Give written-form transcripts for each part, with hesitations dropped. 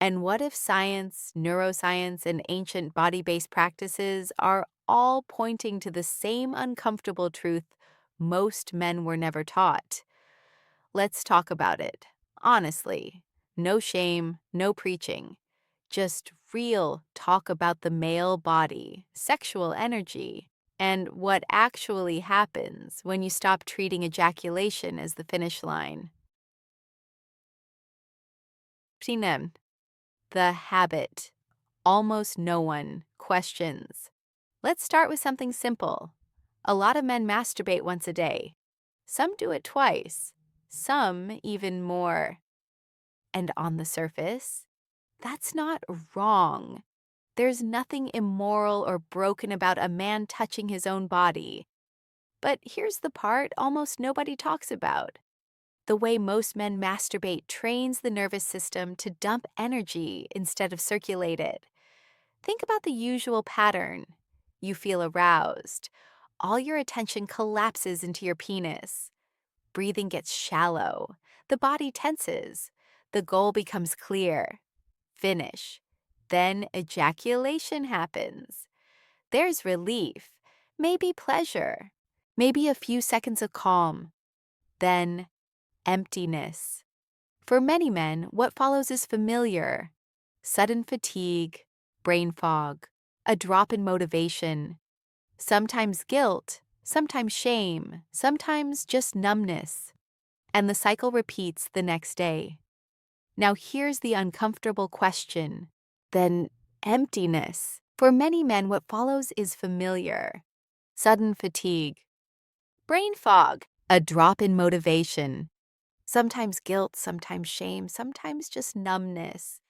And what if science, neuroscience, and ancient body-based practices are all pointing to the same uncomfortable truth most men were never taught? Let's talk about it. Honestly, no shame, no preaching. Just real talk about the male body, sexual energy, and what actually happens when you stop treating ejaculation as the finish line. Tinem, the habit. Almost no one questions. Let's start with something simple. A lot of men masturbate once a day. Some do it twice, some even more. And on the surface, that's not wrong. There's nothing immoral or broken about a man touching his own body. But here's the part almost nobody talks about. The way most men masturbate trains the nervous system to dump energy instead of circulate it. Think about the usual pattern. You feel aroused. All your attention collapses into your penis. Breathing gets shallow. The body tenses. The goal becomes clear. Finish. Then ejaculation happens. There's relief, maybe pleasure, maybe a few seconds of calm. Then emptiness. For many men, what follows is familiar. Sudden fatigue, brain fog, a drop in motivation, sometimes guilt, sometimes shame, sometimes just numbness. And the cycle repeats the next day. Now here's the uncomfortable question. Then emptiness. For many men, what follows is familiar. Sudden fatigue, brain fog, a drop in motivation, sometimes guilt, sometimes shame, sometimes just numbness.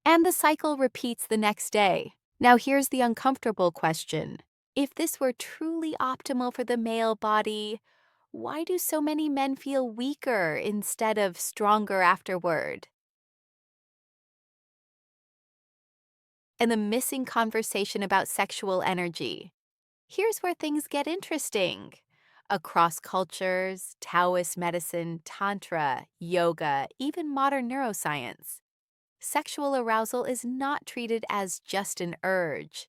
And the cycle repeats the next day. Now here's the uncomfortable question. If this were truly optimal for the male body, why do so many men feel weaker instead of stronger afterward? And the missing conversation about sexual energy. Here's where things get interesting. Across cultures, Taoist medicine, Tantra, yoga, even modern neuroscience, sexual arousal is not treated as just an urge.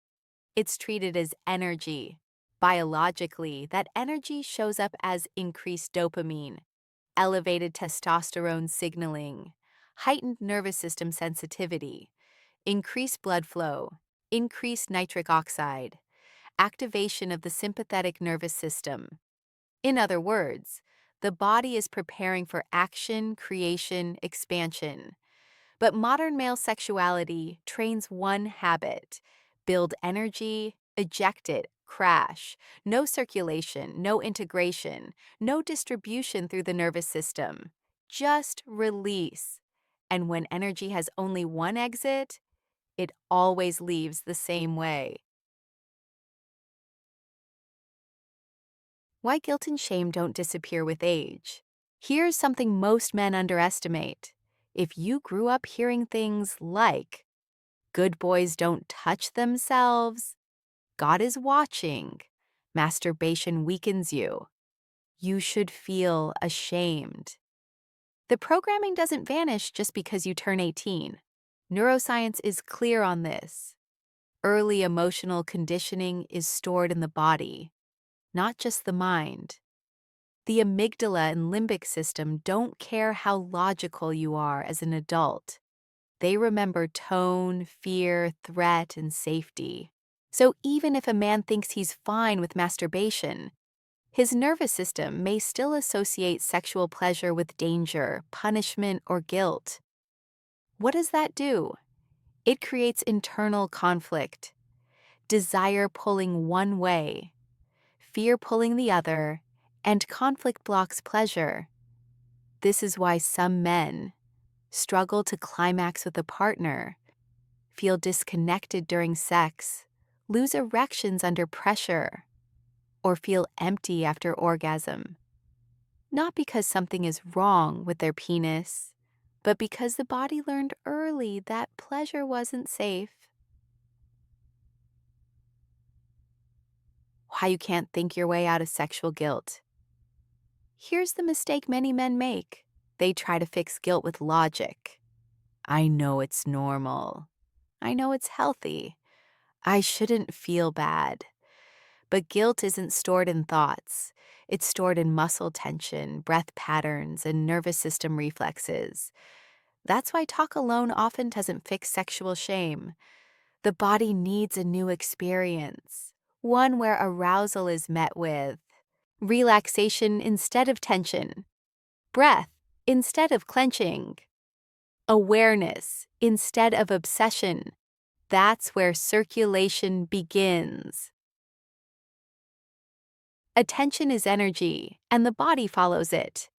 It's treated as energy. Biologically, that energy shows up as increased dopamine, elevated testosterone signaling, heightened nervous system sensitivity, increased blood flow, increased nitric oxide, activation of the sympathetic nervous system. In other words, the body is preparing for action, creation, expansion. But modern male sexuality trains one habit: build energy, eject it, crash. No circulation, no integration, no distribution through the nervous system. Just release. And when energy has only one exit, it always leaves the same way. Why guilt and shame don't disappear with age. Here's something most men underestimate. If you grew up hearing things like, good boys don't touch themselves, God is watching, masturbation weakens you, you should feel ashamed. The programming doesn't vanish just because you turn 18. Neuroscience is clear on this. Early emotional conditioning is stored in the body, not just the mind. The amygdala and limbic system don't care how logical you are as an adult. They remember tone, fear, threat, and safety. So even if a man thinks he's fine with masturbation, his nervous system may still associate sexual pleasure with danger, punishment, or guilt. What does that do? It creates internal conflict. Desire pulling one way, fear pulling the other, and conflict blocks pleasure. This is why some men struggle to climax with a partner, feel disconnected during sex, lose erections under pressure, or feel empty after orgasm. Not because something is wrong with their penis, but because the body learned early that pleasure wasn't safe. Why you can't think your way out of sexual guilt. Here's the mistake many men make. They try to fix guilt with logic. I know it's normal. I know it's healthy. I shouldn't feel bad. But guilt isn't stored in thoughts. It's stored in muscle tension, breath patterns, and nervous system reflexes. That's why talk alone often doesn't fix sexual shame. The body needs a new experience, one where arousal is met with relaxation instead of tension, breath instead of clenching, awareness instead of obsession. That's where circulation begins. Attention is energy, and the body follows it.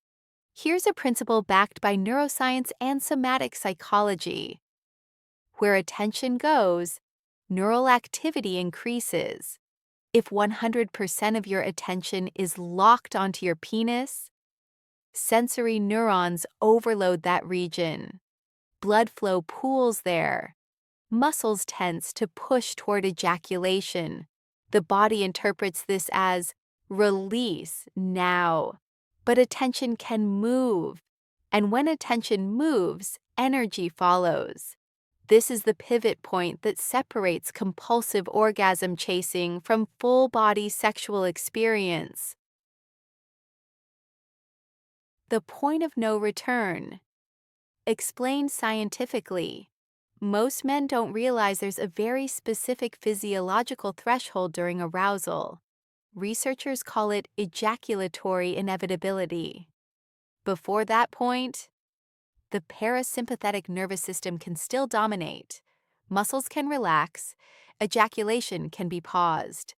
Here's a principle backed by neuroscience and somatic psychology. Where attention goes, neural activity increases. If 100% of your attention is locked onto your penis, sensory neurons overload that region. Blood flow pools there. Muscles tense to push toward ejaculation. The body interprets this as release now. But attention can move. And when attention moves, energy follows. This is the pivot point that separates compulsive orgasm chasing from full-body sexual experience. The point of no return. Explained scientifically. Most men don't realize there's a very specific physiological threshold during arousal. Researchers call it ejaculatory inevitability. Before that point, the parasympathetic nervous system can still dominate. Muscles can relax. Ejaculation can be paused.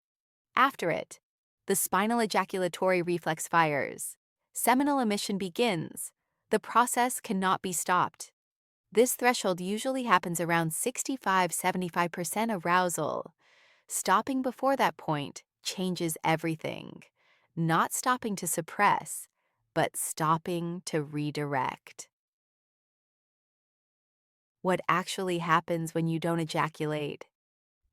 After it, the spinal ejaculatory reflex fires. Seminal emission begins. The process cannot be stopped. This threshold usually happens around 65–75% arousal. Stopping before that point changes everything. Not stopping to suppress, but stopping to redirect. What actually happens when you don't ejaculate?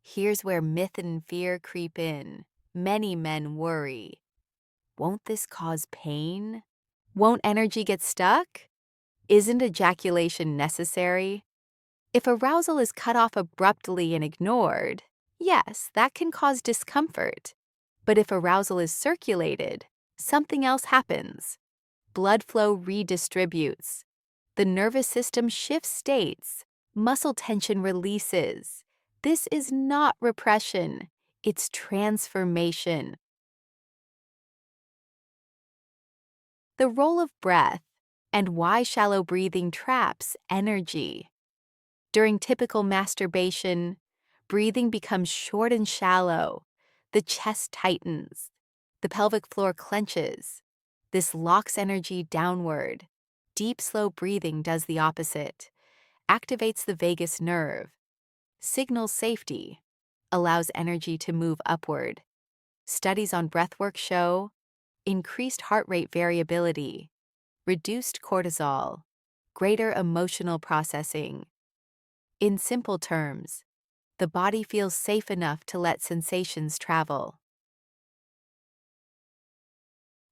Here's where myth and fear creep in. Many men worry. Won't this cause pain? Won't energy get stuck? Isn't ejaculation necessary? If arousal is cut off abruptly and ignored, yes, that can cause discomfort. But if arousal is circulated, something else happens. Blood flow redistributes. The nervous system shifts states. Muscle tension releases. This is not repression. It's transformation. The role of breath and why shallow breathing traps energy. During typical masturbation, breathing becomes short and shallow. The chest tightens. The pelvic floor clenches. This locks energy downward. Deep, slow breathing does the opposite. Activates the vagus nerve. Signals safety. Allows energy to move upward. Studies on breathwork show increased heart rate variability, reduced cortisol, greater emotional processing. In simple terms, the body feels safe enough to let sensations travel.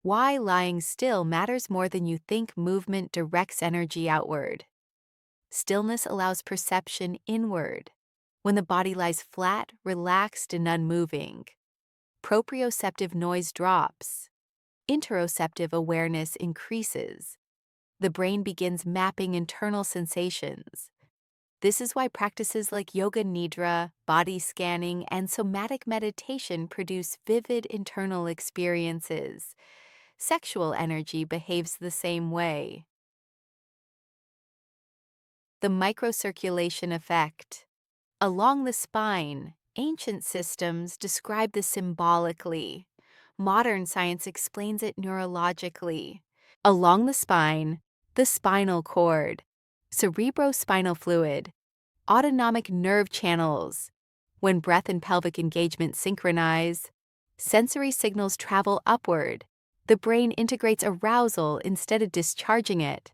Why lying still matters more than you think. Movement directs energy outward. Stillness allows perception inward. When the body lies flat, relaxed, and unmoving, proprioceptive noise drops. Interoceptive awareness increases. The brain begins mapping internal sensations. This is why practices like yoga nidra, body scanning, and somatic meditation produce vivid internal experiences. Sexual energy behaves the same way. The microcirculation effect. Along the spine, ancient systems describe this symbolically. Modern science explains it neurologically. Along the spine, the spinal cord, cerebrospinal fluid, autonomic nerve channels. When breath and pelvic engagement synchronize, sensory signals travel upward. The brain integrates arousal instead of discharging it.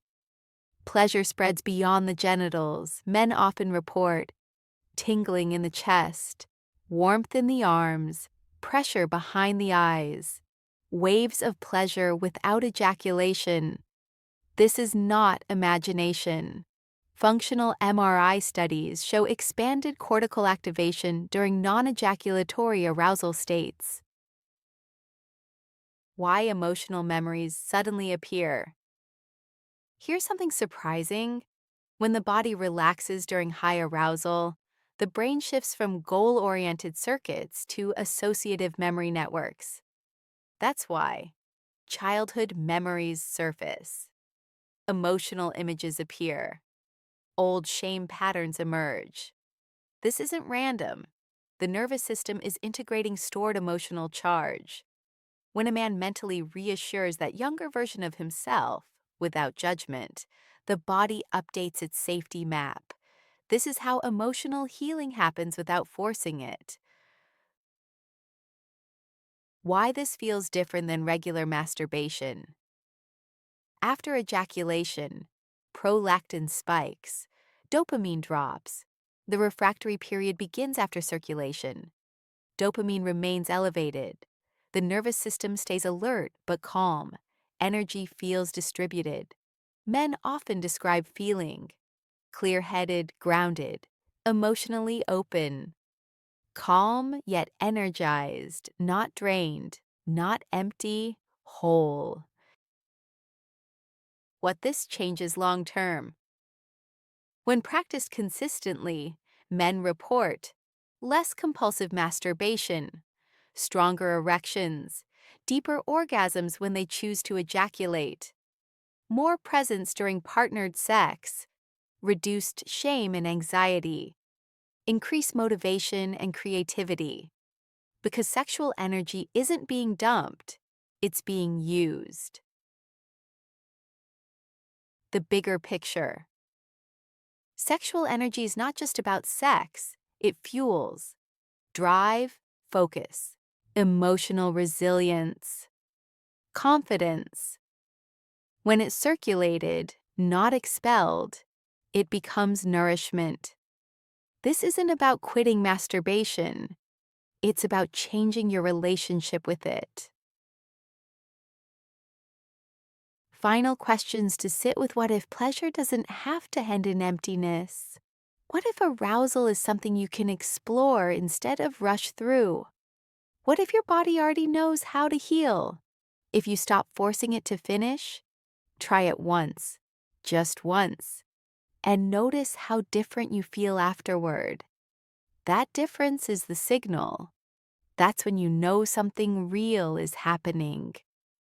Pleasure spreads beyond the genitals. Men often report tingling in the chest, warmth in the arms, pressure behind the eyes, waves of pleasure without ejaculation. This is not imagination. Functional MRI studies show expanded cortical activation during non-ejaculatory arousal states. Why emotional memories suddenly appear. Here's something surprising. When the body relaxes during high arousal, the brain shifts from goal-oriented circuits to associative memory networks. That's why childhood memories surface. Emotional images appear. Old shame patterns emerge. This isn't random. The nervous system is integrating stored emotional charge. When a man mentally reassures that younger version of himself, without judgment, the body updates its safety map. This is how emotional healing happens without forcing it. Why this feels different than regular masturbation. After ejaculation, prolactin spikes, dopamine drops. The refractory period begins after circulation. Dopamine remains elevated. The nervous system stays alert but calm. Energy feels distributed. Men often describe feeling clear-headed, grounded, emotionally open, calm yet energized, not drained, not empty, whole. What this changes long-term. When practiced consistently, men report less compulsive masturbation, stronger erections, deeper orgasms when they choose to ejaculate, more presence during partnered sex, reduced shame and anxiety, increased motivation and creativity. Because sexual energy isn't being dumped, it's being used. The bigger picture. Sexual energy is not just about sex, it fuels drive, focus, emotional resilience, confidence. When it's circulated, not expelled, it becomes nourishment. This isn't about quitting masturbation. It's about changing your relationship with it. Final questions to sit with. What if pleasure doesn't have to end in emptiness? What if arousal is something you can explore instead of rush through? What if your body already knows how to heal? If you stop forcing it to finish, try it once, just once, and notice how different you feel afterward. That difference is the signal. That's when you know something real is happening.